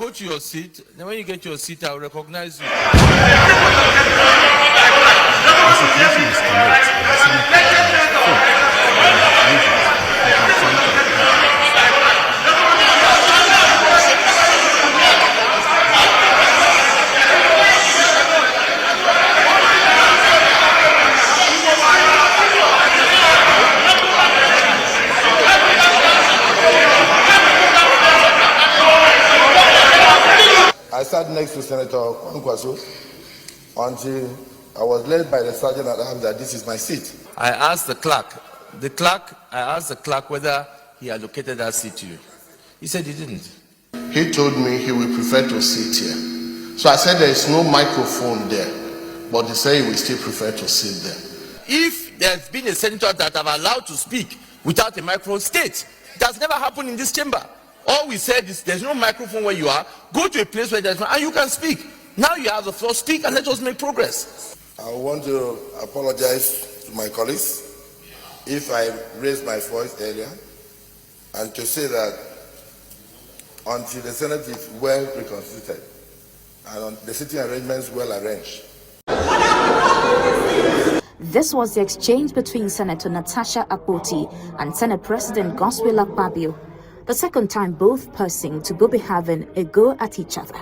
go to your seat. Then when you get to your seat, I'll recognize you. I sat next to Senator Nkwaso until I was led by the sergeant at arms that this is my seat. I asked the clerk whether he allocated that seat to you. He said he didn't. He told me he would prefer to sit here. So I said there is no microphone there, but he said he will still prefer to sit there. If there's been a senator that have allowed to speak without a microphone, state. It has never happened in this chamber. All we said is there's no microphone where you are. Go to a place where there's one and you can speak. Now you have the floor, speak and let us make progress. I want to apologize to my colleagues if I raised my voice earlier, and to say that until the Senate is well reconstituted and the sitting arrangements well arranged. This was the exchange between Senator Natasha Akpabio and Senate President Akpabio, the second time both pursuing to be having a go at each other.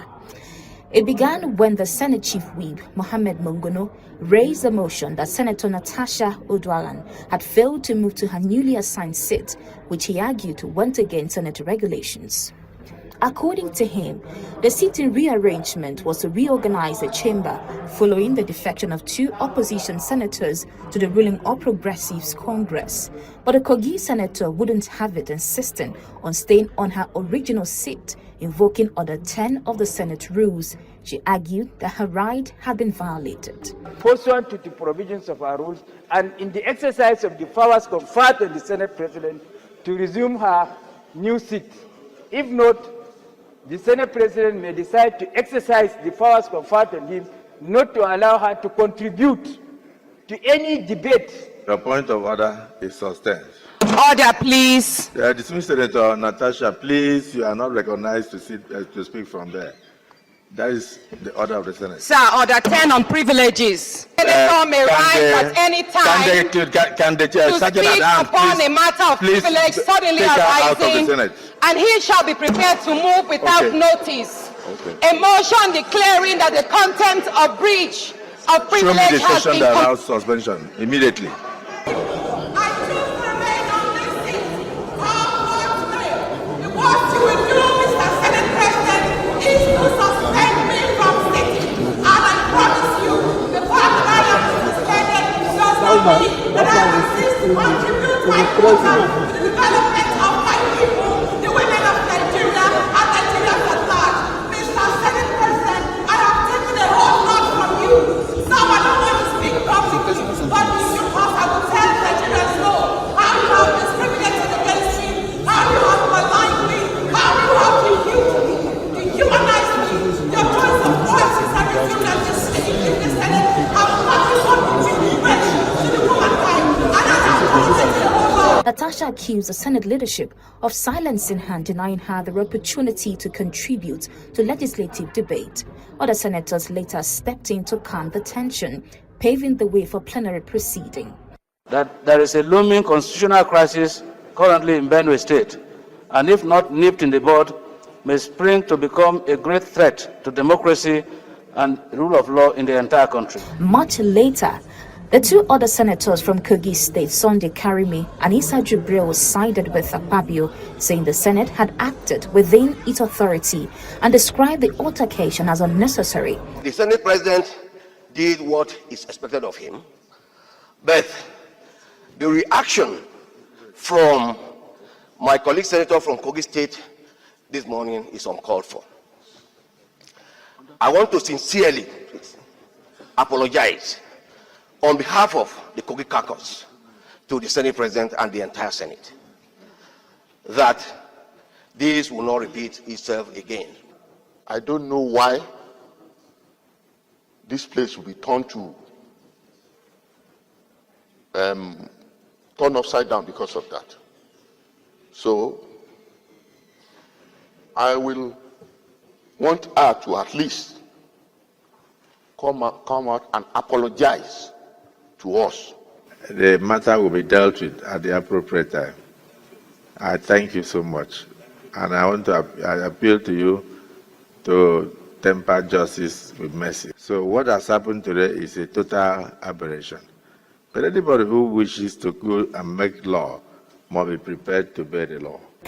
It began when the Senate Chief Whip, Mohammed Mongono, raised the motion that Senator Natasha Odwalan had failed to move to her newly assigned seat, which he argued went against Senate regulations. According to him, the seating rearrangement was to reorganize the chamber following the defection of two opposition senators to the ruling All Progressives Congress. But the Kogi senator wouldn't have it, insisting on staying on her original seat, invoking Order 10 of the Senate rules. She argued that her right had been violated. Pursuant to the provisions of our rules and in the exercise of the powers conferred on the Senate President to resume her new seat. If not, the Senate President may decide to exercise the powers conferred on him not to allow her to contribute to any debate. The point of order is sustained. Order, please. Dismiss Senator Natasha, please. You are not recognized to speak from there. That is the order of the Senate. Sir, Order 10 on privileges. Senator may rise at any time to speak upon a matter of privilege suddenly arising, and he shall be prepared to move without notice. A motion declaring that the content of breach of privilege has been... Show me the session that allows suspension immediately. That I assist contribute my quota to the development of my people, the women of Nigeria, and Nigerians at large. Mr. Senate President, I have taken a whole lot from you. Now I don't want to speak publicly, but because I will tell Nigerians no, how you have discriminated against me, how you have maligned me, how you have dehumanized me. Your choice of voices and refused at this sitting in the Senate have nothing more to do with Natasha accused the Senate leadership of silencing her and denying her the opportunity to contribute to legislative debate. Other senators later stepped in to calm the tension, paving the way for plenary proceeding. That there is a looming constitutional crisis currently in Benue State, and if not nipped in the bud, may spring to become a great threat to democracy and rule of law in the entire country. Much later, the two other senators from Kogi State, Sunday Karimi and Issa Jubril, sided with Akpabio, saying the Senate had acted within its authority and described the altercation as unnecessary. The Senate President did what is expected of him, but the reaction from my colleague senator from Kogi State this morning is uncalled for. I want to sincerely apologize on behalf of the Kogi caucus to the Senate President and the entire Senate that this will not repeat itself again. I don't know why this place will be turned upside down because of that. So I will want her to at least come out and apologize to us. The matter will be dealt with at the appropriate time. I thank you so much. And I want to appeal to you to temper justice with mercy. So what has happened today is a total aberration. But anybody who wishes to go and make law must be prepared to obey the law.